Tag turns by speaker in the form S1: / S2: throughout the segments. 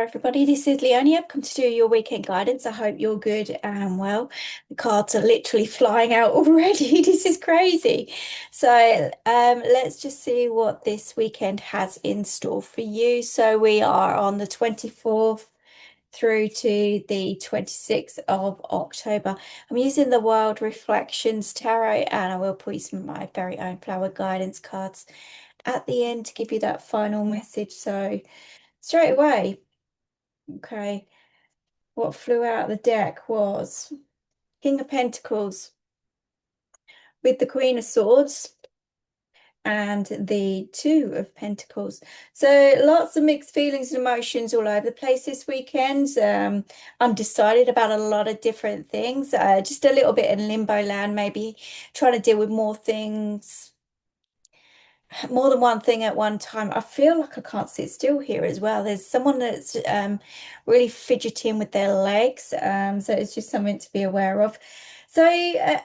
S1: everybody, this is Leone. I've come to do your weekend guidance. I hope you're good and well. The cards are literally flying out already. This is crazy. So let's just see what this weekend has in store for you. So we are on the 24th through to the 26th of October. I'm using the Wild Reflections Tarot, and I will put you some of my very own flower guidance cards at the end to give you that final message. So straight away. Okay, what flew out of the deck was King of Pentacles with the Queen of Swords and the Two of Pentacles. So lots of mixed feelings and emotions all over the place this weekend. Undecided about a lot of different things. Just a little bit in limbo land, maybe trying to deal with more things, more than one thing at one time. I feel like I can't sit still here as well. There's someone that's really fidgeting with their legs. So it's just something to be aware of. So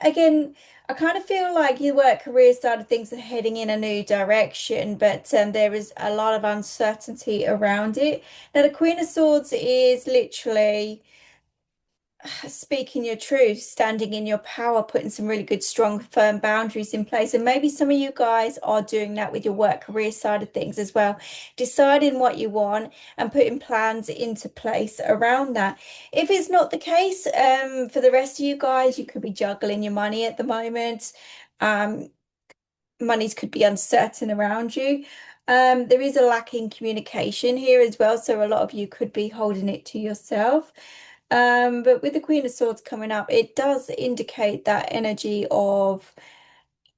S1: again, I kind of feel like your work career side of things are heading in a new direction, but there is a lot of uncertainty around it. Now, the Queen of Swords is literally speaking your truth, standing in your power, putting some really good, strong, firm boundaries in place. And maybe some of you guys are doing that with your work career side of things as well, deciding what you want and putting plans into place around that. If it's not the case, for the rest of you guys, you could be juggling your money at the moment. Monies could be uncertain around you. There is a lack in communication here as well, so a lot of you could be holding it to yourself. But with the Queen of Swords coming up, it does indicate that energy of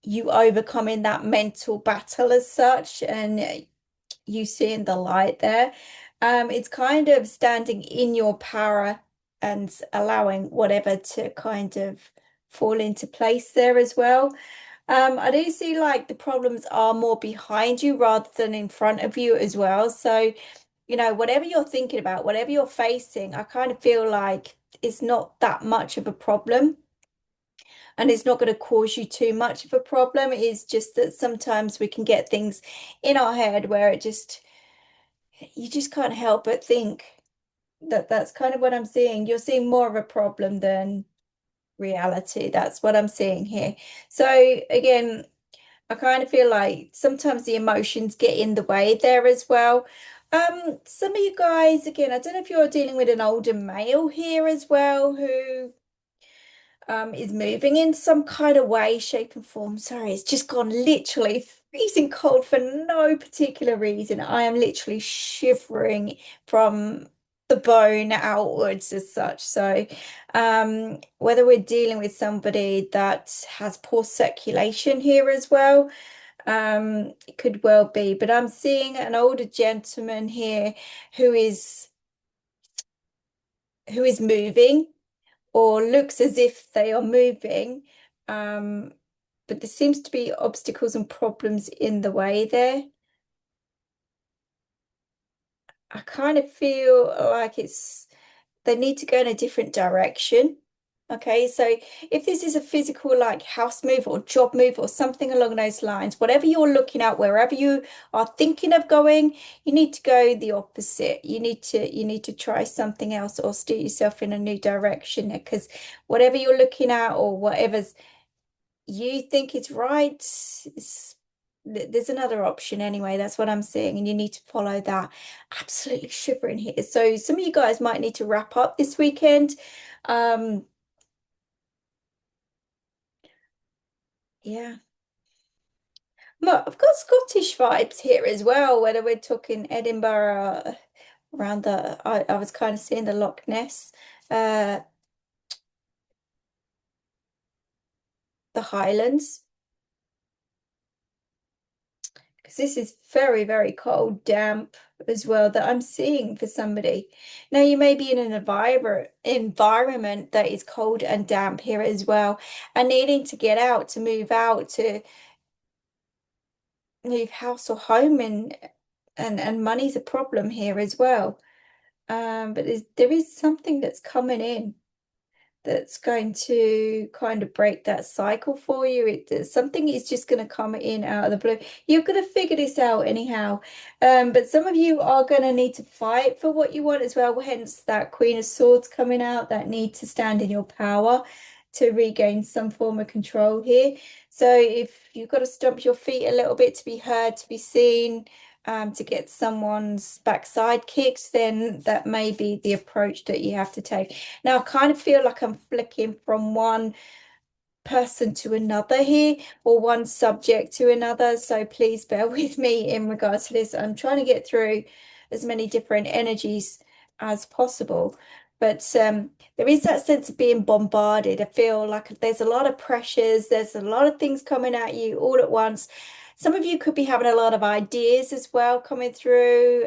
S1: you overcoming that mental battle as such, and you seeing the light there. It's kind of standing in your power and allowing whatever to kind of fall into place there as well. I do see like the problems are more behind you rather than in front of you as well. So, whatever you're thinking about, whatever you're facing, I kind of feel like it's not that much of a problem and it's not going to cause you too much of a problem. It's just that sometimes we can get things in our head where you just can't help but think that that's kind of what I'm seeing. You're seeing more of a problem than reality. That's what I'm seeing here. So again, I kind of feel like sometimes the emotions get in the way there as well. Some of you guys, again, I don't know if you're dealing with an older male here as well who is moving in some kind of way, shape, and form. Sorry, it's just gone literally freezing cold for no particular reason. I am literally shivering from the bone outwards as such. So, whether we're dealing with somebody that has poor circulation here as well, it could well be. But I'm seeing an older gentleman here who is moving or looks as if they are moving, but there seems to be obstacles and problems in the way there. I kind of feel like they need to go in a different direction. Okay, so if this is a physical like house move or job move or something along those lines, whatever you're looking at, wherever you are thinking of going, you need to go the opposite. You need to try something else or steer yourself in a new direction, because whatever you're looking at or whatever's you think is right, there's another option anyway. That's what I'm seeing, and you need to follow that. Absolutely shivering here. So some of you guys might need to wrap up this weekend. Yeah. Well, I've got Scottish vibes here as well, whether we're talking Edinburgh, around I was kind of seeing the Loch Ness, uh, the Highlands, because this is very, very cold, damp as well that I'm seeing for somebody. Now, you may be in an environment that is cold and damp here as well, and needing to get out, to move out, to leave house or home, and money's a problem here as well. But there is something that's coming in. that's going to kind of break that cycle for you. Something is just going to come in out of the blue. You're going to figure this out anyhow. But some of you are going to need to fight for what you want as well. Hence that Queen of Swords coming out, that need to stand in your power to regain some form of control here. So if you've got to stomp your feet a little bit to be heard, to be seen, to get someone's backside kicked, then that may be the approach that you have to take. Now, I kind of feel like I'm flicking from one person to another here, or one subject to another. So please bear with me in regards to this. I'm trying to get through as many different energies as possible. But there is that sense of being bombarded. I feel like there's a lot of pressures, there's a lot of things coming at you all at once. Some of you could be having a lot of ideas as well coming through,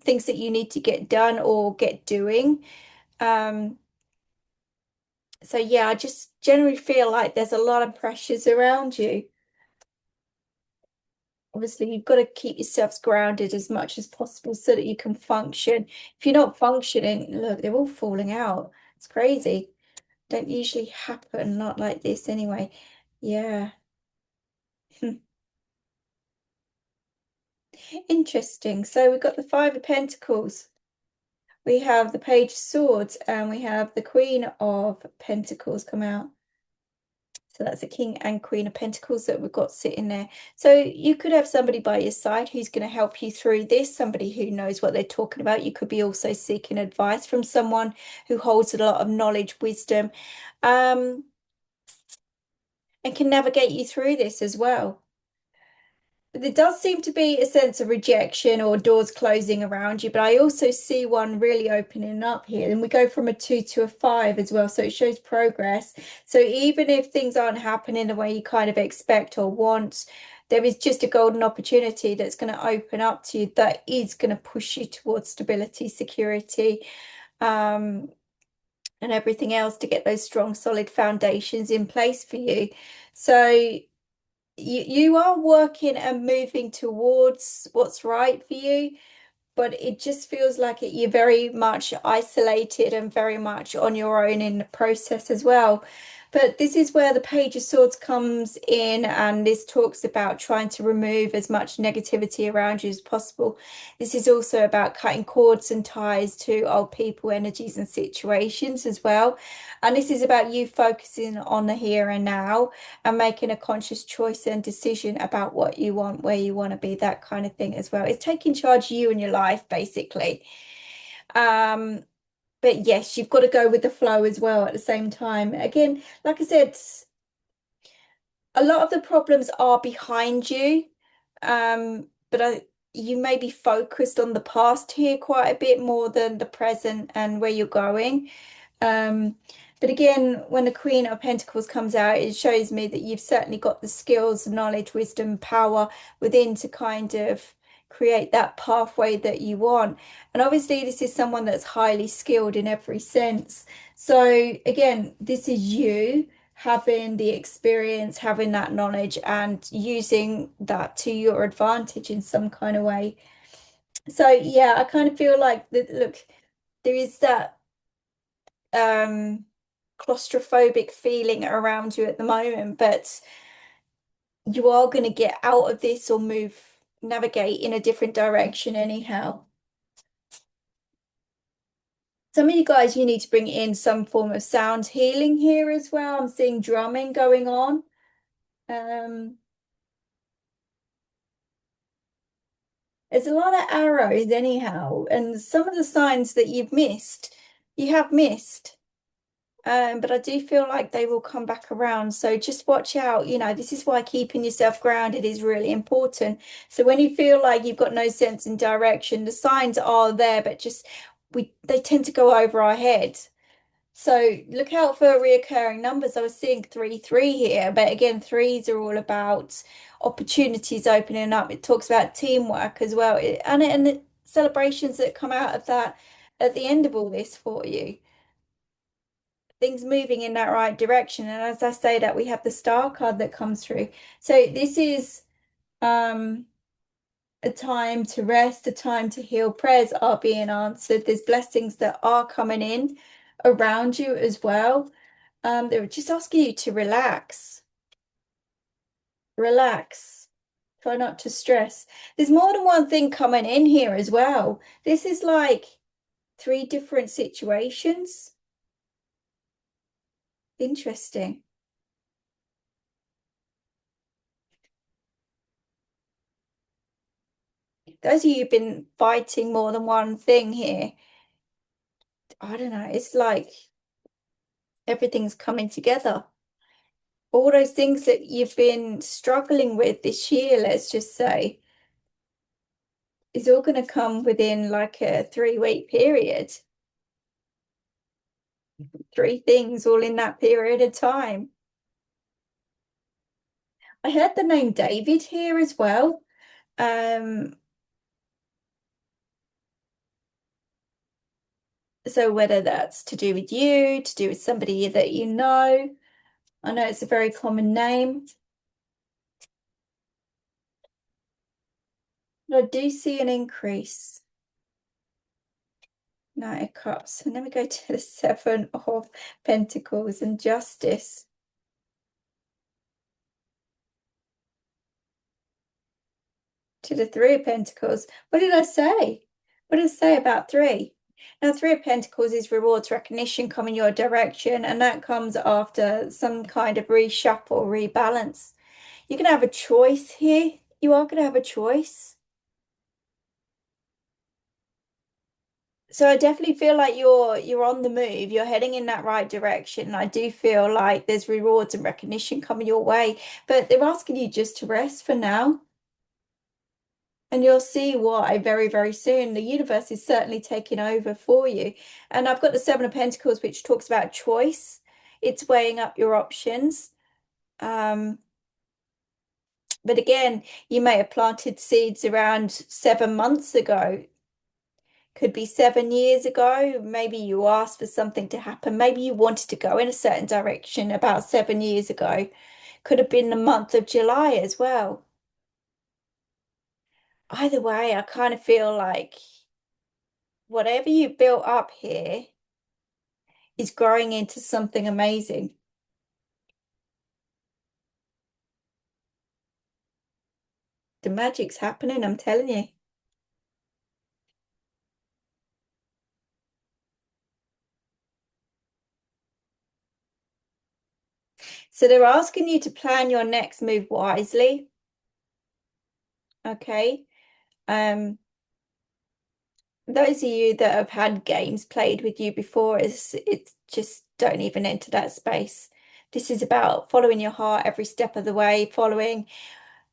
S1: things that you need to get done or get doing. So yeah, I just generally feel like there's a lot of pressures around you. Obviously, you've got to keep yourselves grounded as much as possible so that you can function. If you're not functioning, look, they're all falling out. It's crazy. Don't usually happen, not like this anyway. Yeah. Interesting. So we've got the Five of Pentacles. We have the Page of Swords, and we have the Queen of Pentacles come out. So that's the King and Queen of Pentacles that we've got sitting there. So you could have somebody by your side who's going to help you through this, somebody who knows what they're talking about. You could be also seeking advice from someone who holds a lot of knowledge, wisdom, and can navigate you through this as well. There does seem to be a sense of rejection or doors closing around you, but I also see one really opening up here. And we go from a 2 to a 5 as well, so it shows progress. So even if things aren't happening the way you kind of expect or want, there is just a golden opportunity that's going to open up to you that is going to push you towards stability, security, and everything else to get those strong, solid foundations in place for you. So you are working and moving towards what's right for you, but it just feels like you're very much isolated and very much on your own in the process as well. But this is where the Page of Swords comes in, and this talks about trying to remove as much negativity around you as possible. This is also about cutting cords and ties to old people, energies, and situations as well. And this is about you focusing on the here and now and making a conscious choice and decision about what you want, where you want to be, that kind of thing as well. It's taking charge of you and your life, basically. But yes, you've got to go with the flow as well at the same time. Again, like I said, a lot of the problems are behind you, but you may be focused on the past here quite a bit more than the present and where you're going. But again, when the Queen of Pentacles comes out, it shows me that you've certainly got the skills, knowledge, wisdom, power within to kind of create that pathway that you want. And obviously, this is someone that's highly skilled in every sense. So again, this is you having the experience, having that knowledge, and using that to your advantage in some kind of way. So yeah, I kind of feel like that, look, there is that claustrophobic feeling around you at the moment, but you are going to get out of this or navigate in a different direction anyhow. Some of you guys, you need to bring in some form of sound healing here as well. I'm seeing drumming going on. There's a lot of arrows anyhow, and some of the signs that you have missed. But I do feel like they will come back around. So just watch out. This is why keeping yourself grounded is really important. So when you feel like you've got no sense in direction, the signs are there, but they tend to go over our head. So look out for reoccurring numbers. I was seeing 3 here, but again, threes are all about opportunities opening up. It talks about teamwork as well, and the celebrations that come out of that at the end of all this for you. Things moving in that right direction. And as I say that, we have the Star card that comes through. So this is a time to rest, a time to heal. Prayers are being answered. There's blessings that are coming in around you as well. They were just asking you to relax, relax. Try not to stress. There's more than one thing coming in here as well. This is like three different situations. Interesting. Those of you who've been fighting more than one thing here, I don't know, it's like everything's coming together. All those things that you've been struggling with this year, let's just say, is all going to come within like a 3-week period. Three things all in that period of time. I heard the name David here as well. So whether that's to do with you, to do with somebody that you know, I know it's a very common name. But I do see an increase. Knight of Cups. And then we go to the Seven of Pentacles and Justice. To the Three of Pentacles. What did I say? What did I say about three? Now, Three of Pentacles is rewards, recognition coming your direction, and that comes after some kind of reshuffle, rebalance. You're going to have a choice here. You are going to have a choice. So I definitely feel like you're on the move. You're heading in that right direction. I do feel like there's rewards and recognition coming your way, but they're asking you just to rest for now. And you'll see why very, very soon. The universe is certainly taking over for you. And I've got the Seven of Pentacles, which talks about choice. It's weighing up your options. But again, you may have planted seeds around 7 months ago. Could be 7 years ago. Maybe you asked for something to happen. Maybe you wanted to go in a certain direction about 7 years ago. Could have been the month of July as well. Either way, I kind of feel like whatever you built up here is growing into something amazing. The magic's happening, I'm telling you. So they're asking you to plan your next move wisely. Okay. Those of you that have had games played with you before, it's just don't even enter that space. This is about following your heart every step of the way, following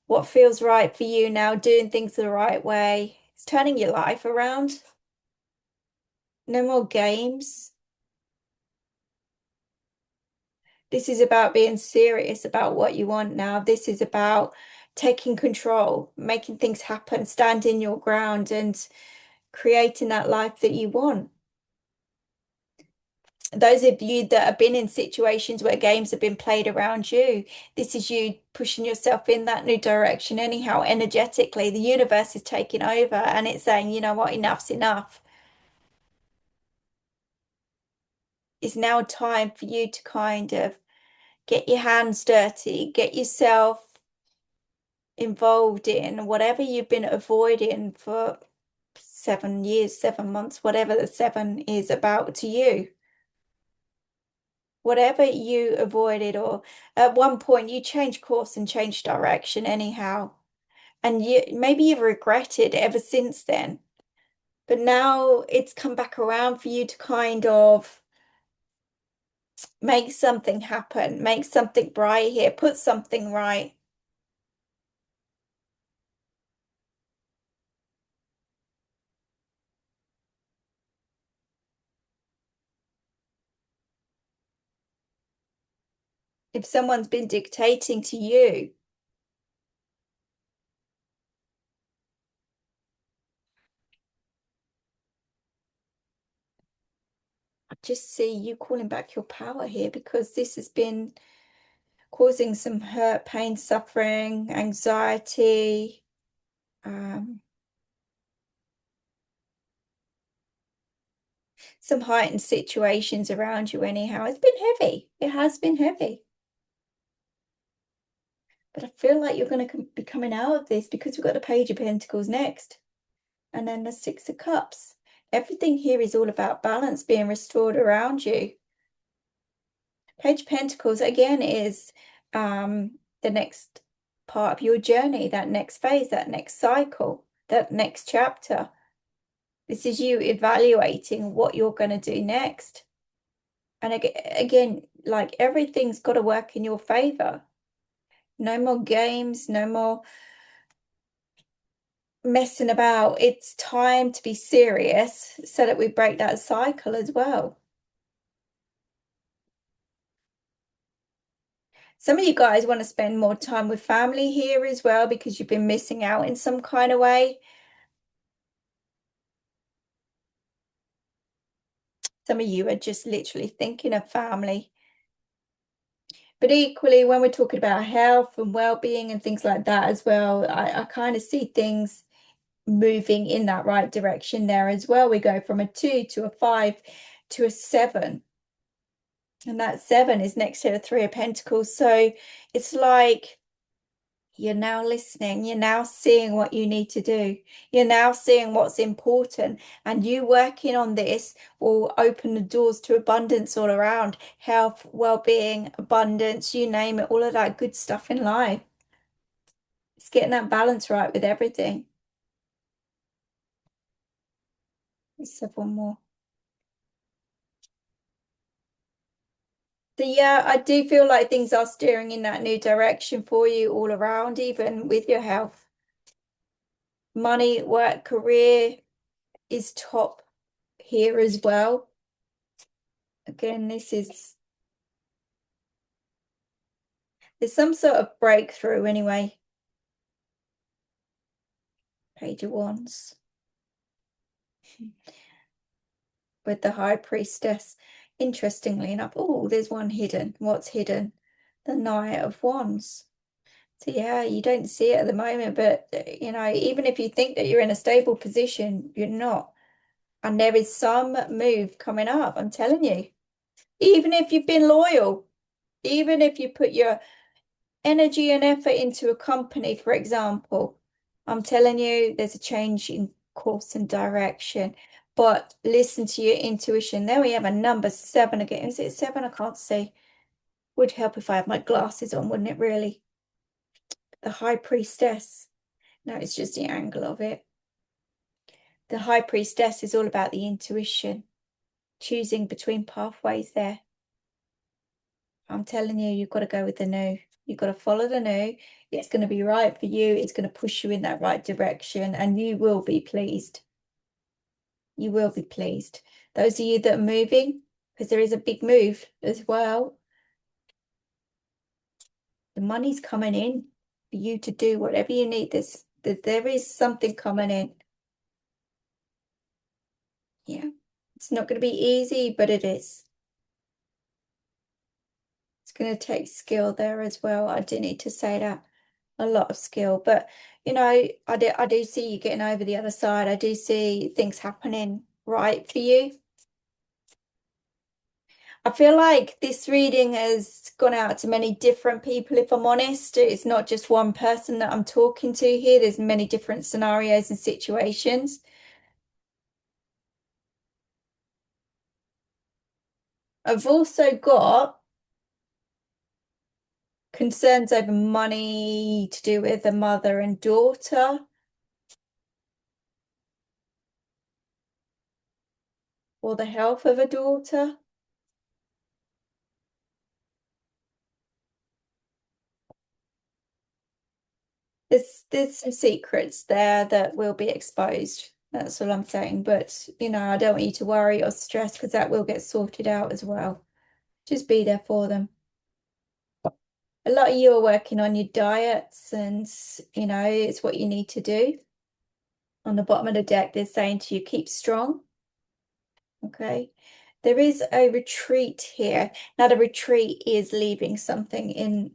S1: what feels right for you now, doing things the right way. It's turning your life around. No more games. This is about being serious about what you want now. This is about taking control, making things happen, standing your ground and creating that life that you want. Those of you that have been in situations where games have been played around you, this is you pushing yourself in that new direction anyhow. Energetically, the universe is taking over and it's saying, you know what, enough's enough. It's now time for you to kind of get your hands dirty, get yourself involved in whatever you've been avoiding for 7 years, 7 months, whatever the seven is about to you. Whatever you avoided, or at one point you changed course and changed direction anyhow. And maybe you've regretted ever since then. But now it's come back around for you to kind of make something happen, make something bright here, put something right. If someone's been dictating to you, I just see you calling back your power here because this has been causing some hurt, pain, suffering, anxiety. some heightened situations around you anyhow. It's been heavy. It has been heavy. But I feel like you're going to be coming out of this because we've got the Page of Pentacles next. And then the Six of Cups. Everything here is all about balance being restored around you. Page of Pentacles, again, is the next part of your journey, that next phase, that next cycle, that next chapter. This is you evaluating what you're going to do next. And again, like everything's got to work in your favor. No more games, no more messing about. It's time to be serious so that we break that cycle as well. Some of you guys want to spend more time with family here as well because you've been missing out in some kind of way. Some of you are just literally thinking of family. But equally, when we're talking about health and well-being and things like that as well, I kind of see things moving in that right direction there as well. We go from a 2 to a 5 to a 7. And that 7 is next to the 3 of Pentacles. So it's like you're now listening. You're now seeing what you need to do. You're now seeing what's important. And you working on this will open the doors to abundance all around. Health, well-being, abundance, you name it, all of that good stuff in life. It's getting that balance right with everything. Let's have one more. So yeah, I do feel like things are steering in that new direction for you all around, even with your health. Money, work, career is top here as well. Again, there's some sort of breakthrough anyway. Page of Wands. With the High Priestess. Interestingly enough, oh, there's one hidden. What's hidden? The Knight of Wands. So yeah, you don't see it at the moment, but you know, even if you think that you're in a stable position, you're not. And there is some move coming up, I'm telling you. Even if you've been loyal, even if you put your energy and effort into a company, for example, I'm telling you, there's a change in course and direction. But listen to your intuition. There we have a number 7 again. Is it 7? I can't see. Would help if I had my glasses on, wouldn't it, really? The High Priestess. No, it's just the angle of it. The High Priestess is all about the intuition, choosing between pathways there. I'm telling you, you've got to go with the new. You've got to follow the new. It's going to be right for you. It's going to push you in that right direction, and you will be pleased. You will be pleased. Those of you that are moving, because there is a big move as well, the money's coming in for you to do whatever you need. There is something coming in. Yeah, it's not going to be easy, but it is. It's going to take skill there as well. I do need to say that. A lot of skill, but you know, I do see you getting over the other side. I do see things happening right for you. I feel like this reading has gone out to many different people, if I'm honest. It's not just one person that I'm talking to here. There's many different scenarios and situations. I've also got concerns over money to do with a mother and daughter. Or the health of a daughter. There's some secrets there that will be exposed. That's all I'm saying. But, you know, I don't want you to worry or stress because that will get sorted out as well. Just be there for them. A lot of you are working on your diets and, you know, it's what you need to do. On the bottom of the deck, they're saying to you, keep strong. Okay. There is a retreat here. Now, the retreat is leaving something in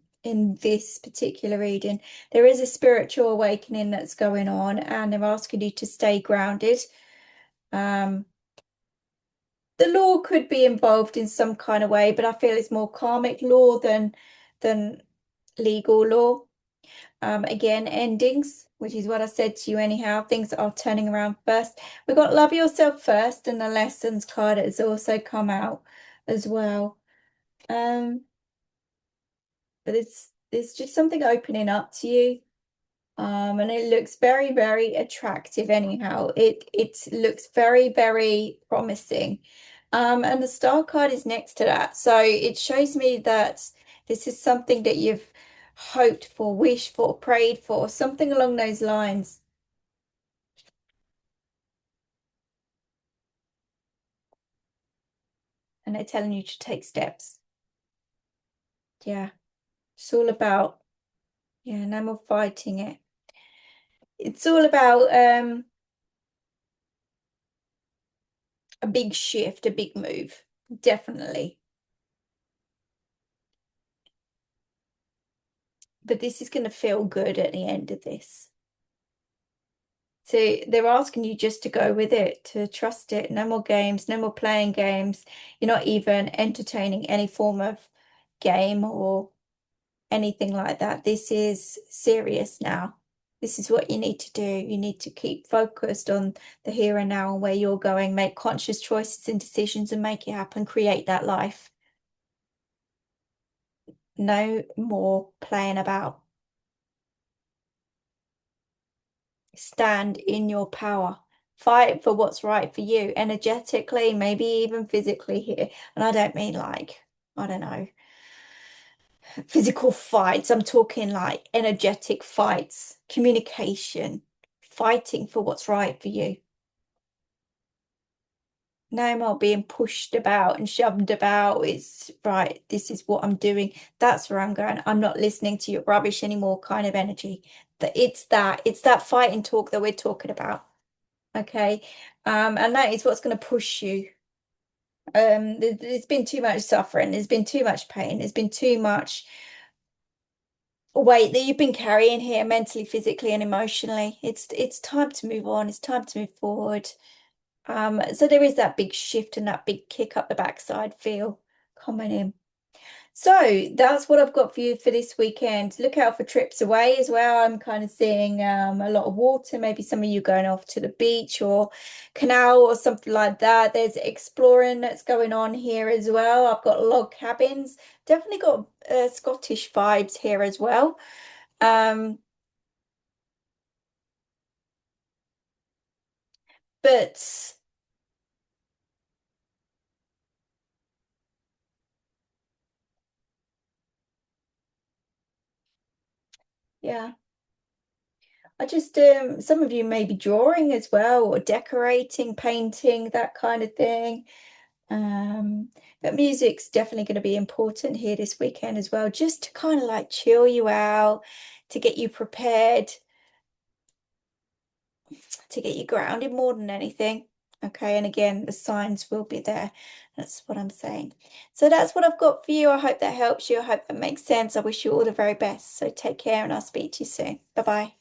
S1: this particular reading. There is a spiritual awakening that's going on, and they're asking you to stay grounded. the law could be involved in some kind of way, but I feel it's more karmic law than legal law. Again, endings, which is what I said to you anyhow. Things are turning around first. We've got love yourself first, and the lessons card has also come out as well. But it's just something opening up to you. And it looks very, very attractive anyhow. It looks very, very promising. And the star card is next to that. So it shows me that this is something that you've hoped for, wished for, prayed for, something along those lines. And they're telling you to take steps. Yeah. It's all about, yeah, no more fighting it. It's all about a big shift, a big move. Definitely. But this is going to feel good at the end of this. So they're asking you just to go with it, to trust it. No more games, no more playing games. You're not even entertaining any form of game or anything like that. This is serious now. This is what you need to do. You need to keep focused on the here and now and where you're going, make conscious choices and decisions and make it happen, create that life. No more playing about. Stand in your power. Fight for what's right for you, energetically, maybe even physically here. And I don't mean like, I don't know, physical fights. I'm talking like energetic fights, communication, fighting for what's right for you. No more being pushed about and shoved about. It's right, this is what I'm doing. That's where I'm going. I'm not listening to your rubbish anymore kind of energy. It's that fighting talk that we're talking about. Okay. And that is what's going to push you. There's been too much suffering, there's been too much pain, there's been too much weight that you've been carrying here mentally, physically, and emotionally. It's time to move on, it's time to move forward. So there is that big shift and that big kick up the backside feel coming in. So that's what I've got for you for this weekend. Look out for trips away as well. I'm kind of seeing a lot of water, maybe some of you going off to the beach or canal or something like that. There's exploring that's going on here as well. I've got log cabins. Definitely got Scottish vibes here as well. Um, but yeah. I just some of you may be drawing as well or decorating, painting, that kind of thing. Um, but music's definitely going to be important here this weekend as well, just to kind of like chill you out, to get you prepared, to get you grounded more than anything. Okay, and again, the signs will be there. That's what I'm saying. So that's what I've got for you. I hope that helps you. I hope that makes sense. I wish you all the very best. So take care and I'll speak to you soon. Bye-bye.